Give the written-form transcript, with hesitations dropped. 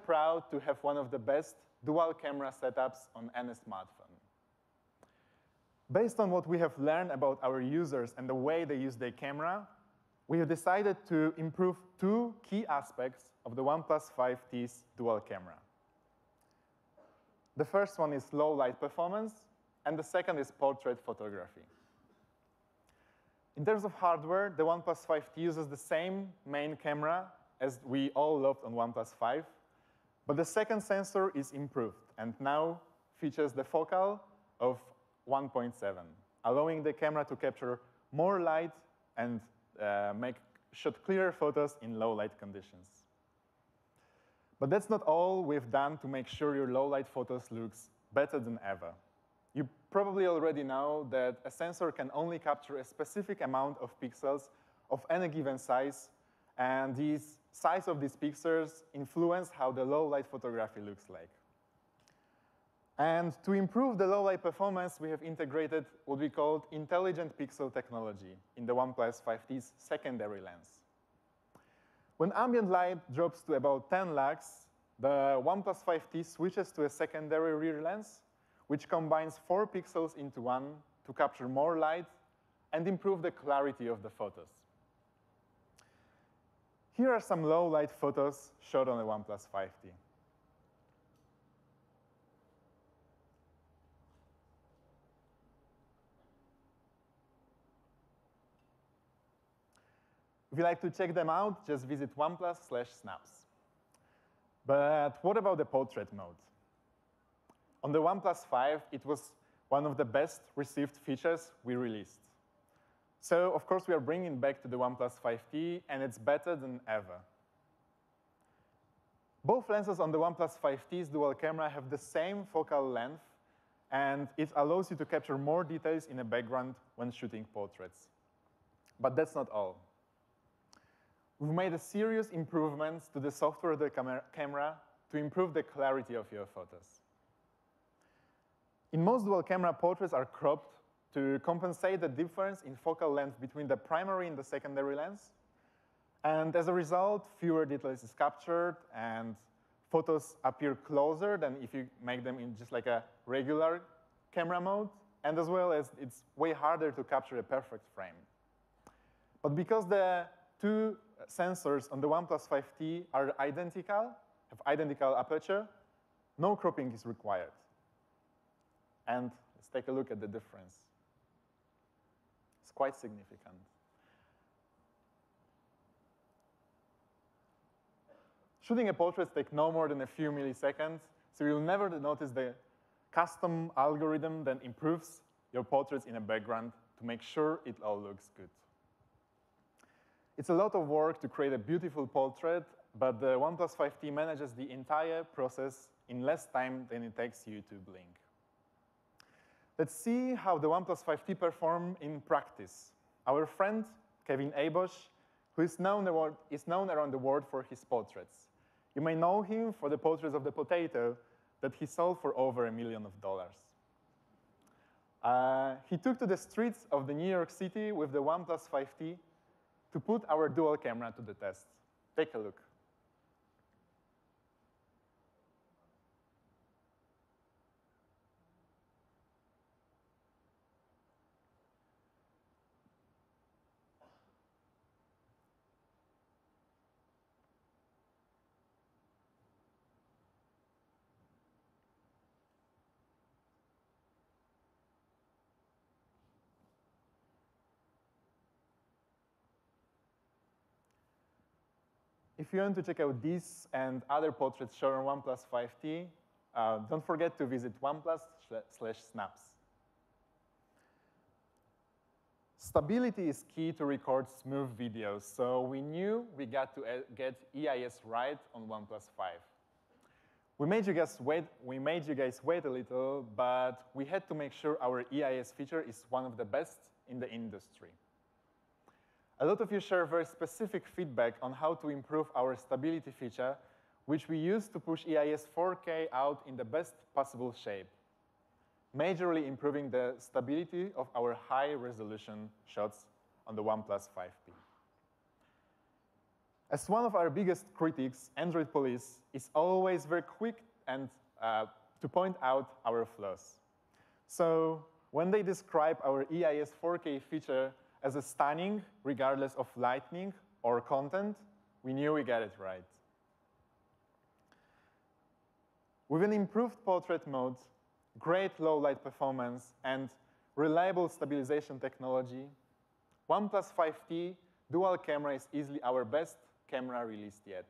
proud to have one of the best dual camera setups on any smartphone. Based on what we have learned about our users and the way they use their camera, we have decided to improve two key aspects of the OnePlus 5T's dual camera. The first one is low light performance, and the second is portrait photography. In terms of hardware, the OnePlus 5T uses the same main camera as we all loved on OnePlus 5, but the second sensor is improved and now features the focal of 1.7, allowing the camera to capture more light and shoot clearer photos in low light conditions. But that's not all we've done to make sure your low light photos looks better than ever. You probably already know that a sensor can only capture a specific amount of pixels of any given size, and the size of these pixels influence how the low light photography looks like. And to improve the low light performance, we have integrated what we call intelligent pixel technology in the OnePlus 5T's secondary lens. When ambient light drops to about 10 lux, the OnePlus 5T switches to a secondary rear lens, which combines 4 pixels into one to capture more light and improve the clarity of the photos. Here are some low light photos shot on the OnePlus 5T. If you'd like to check them out, just visit OnePlus/snaps. But what about the portrait mode? On the OnePlus 5, it was one of the best received features we released. So, of course, we are bringing it back to the OnePlus 5T, and it's better than ever. Both lenses on the OnePlus 5T's dual camera have the same focal length, and it allows you to capture more details in a background when shooting portraits. But that's not all. We've made a serious improvements to the software of the camera to improve the clarity of your photos. In most dual camera, portraits are cropped to compensate the difference in focal length between the primary and the secondary lens. And as a result, fewer details is captured, and photos appear closer than if you make them in just like a regular camera mode, and as well as it's way harder to capture a perfect frame. But because the two sensors on the OnePlus 5T are identical, have identical aperture, no cropping is required. And let's take a look at the difference. It's quite significant. Shooting a portrait takes no more than a few milliseconds, so you'll never notice the custom algorithm that improves your portraits in a background to make sure it all looks good. It's a lot of work to create a beautiful portrait, but the OnePlus 5T manages the entire process in less time than it takes you to blink. Let's see how the OnePlus 5T performs in practice. Our friend, Kevin Abosch, who is known around the world for his portraits. You may know him for the portraits of the potato that he sold for over $1 million. He took to the streets of the New York City with the OnePlus 5T to put our dual camera to the test. Take a look. If you want to check out these and other portraits shown on OnePlus 5T, don't forget to visit OnePlus/snaps. Stability is key to record smooth videos, so we knew we got to get EIS right on OnePlus 5. We made you guys wait a little, but we had to make sure our EIS feature is one of the best in the industry. A lot of you share very specific feedback on how to improve our stability feature, which we use to push EIS 4K out in the best possible shape, majorly improving the stability of our high-resolution shots on the OnePlus 5T. As one of our biggest critics, Android Police is always very quick and to point out our flaws. So when they describe our EIS 4K feature as a stunning, regardless of lighting or content, we knew we got it right. With an improved portrait mode, great low light performance, and reliable stabilization technology, OnePlus 5T dual camera is easily our best camera released yet.